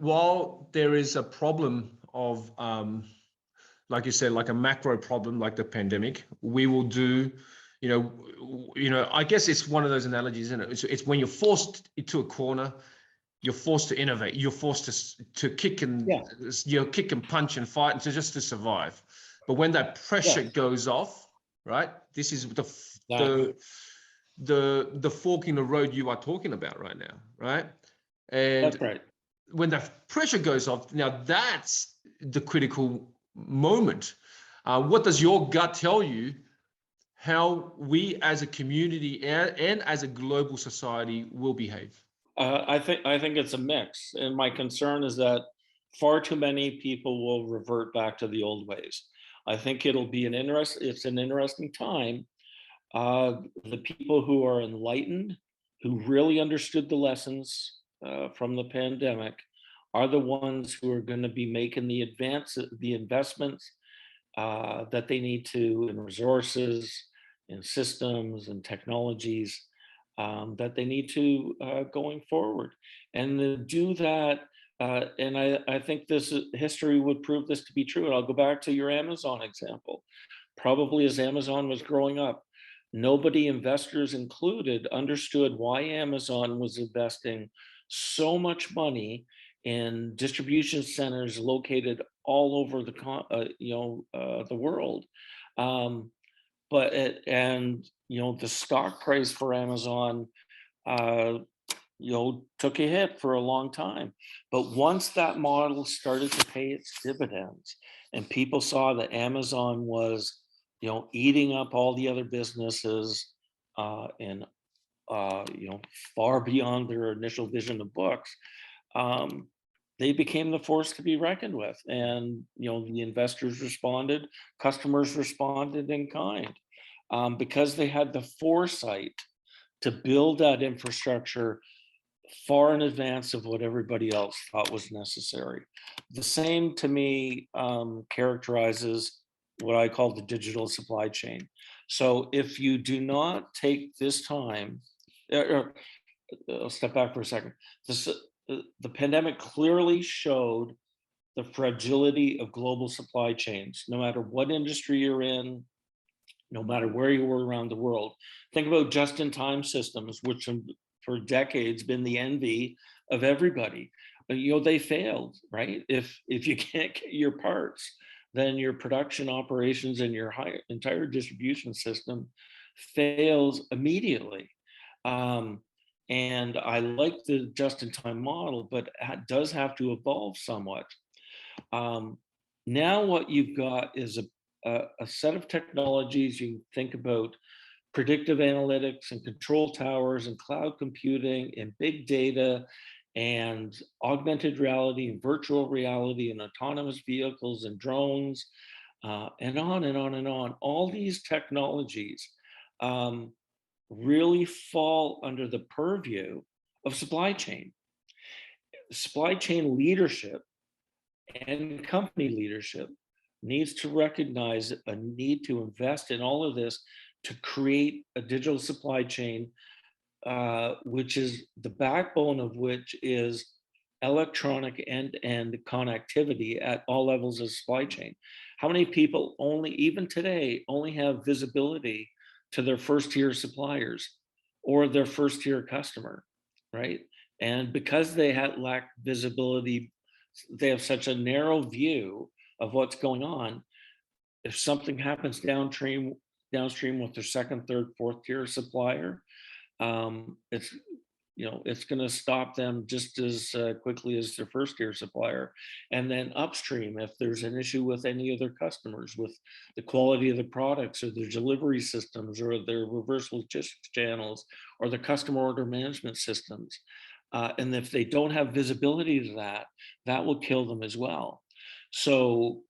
while there is a problem of, like you said, like a macro problem, like the pandemic, we will do, I guess it's one of those analogies, isn't it? It's when you're forced into a corner, you're forced to innovate, you're forced to kick and kick and punch and fight and to survive. But when that pressure goes off, right? This is the fork in the road you are talking about right now, right? And that's right. When that pressure goes off, now that's the critical moment. What does your gut tell you how we as a community and as a global society will behave? I think it's a mix, and my concern is that far too many people will revert back to the old ways. I think it's an interesting time. The people who are enlightened, who really understood the lessons from the pandemic, are the ones who are going to be making the investments that they need to in resources, in systems, and technologies that they need to going forward. And to do that, and I think history would prove this to be true. And I'll go back to your Amazon example. Probably as Amazon was growing up, nobody, investors included, understood why Amazon was investing so much money in distribution centers located all over the world. The stock price for Amazon, took a hit for a long time. But once that model started to pay its dividends, and people saw that Amazon was, eating up all the other businesses, and far beyond their initial vision of books, they became the force to be reckoned with. And the investors responded, customers responded in kind, because they had the foresight to build that infrastructure far in advance of what everybody else thought was necessary. The same, to me, characterizes what I call the digital supply chain. So if you do not take this time, I'll step back for a second. The pandemic clearly showed the fragility of global supply chains, no matter what industry you're in, no matter where you were around the world. Think about just-in-time systems, which have for decades been the envy of everybody. They failed, right? If you can't get your parts, then your production operations and your entire distribution system fails immediately. And I like the just-in-time model, but it does have to evolve somewhat. Now what you've got is a set of technologies. You can think about predictive analytics and control towers and cloud computing and big data and augmented reality and virtual reality and autonomous vehicles and drones, and on and on and on. All these technologies really fall under the purview of supply chain. Supply chain leadership and company leadership needs to recognize a need to invest in all of this to create a digital supply chain, which is the backbone of which is electronic end-to-end connectivity at all levels of supply chain. How many people even today, only have visibility to their first-tier suppliers or their first-tier customer, right? And because they lack visibility, they have such a narrow view of what's going on. If something happens downstream with their second, third, fourth tier supplier, it's going to stop them just as quickly as their first tier supplier. And then upstream, if there's an issue with any of their customers, with the quality of the products or their delivery systems or their reverse logistics channels or the customer order management systems, and if they don't have visibility to that, that will kill them as well. So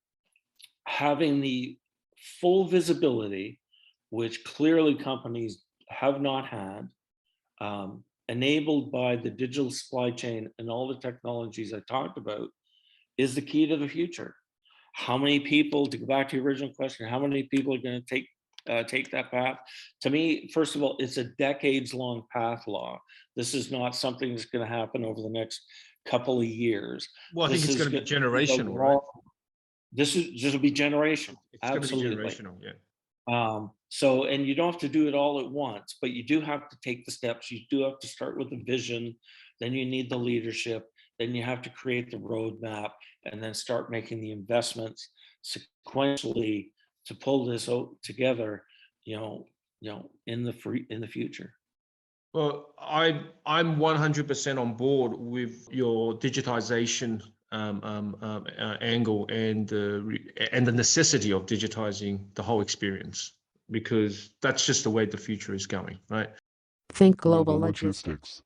having the full visibility, which clearly companies have not had, enabled by the digital supply chain and all the technologies I talked about, is the key to the future. How many people, to go back to your original question, how many people are going to take take that path. To me, first of all, it's a decades-long path law. This is not something that's going to happen over the next couple of years. Well, I think This it's is going to be gonna be the generational, right? law. This will be generational. It's going to be Absolutely. generational, yeah. So, and you don't have to do it all at once, but you do have to take the steps. You do have to start with a vision. Then you need the leadership. Then you have to create the roadmap and then start making the investments sequentially to pull this together, in the future. Well, I'm 100% on board with your digitization angle and the necessity of digitizing the whole experience, because that's just the way the future is going, right? Think global logistics.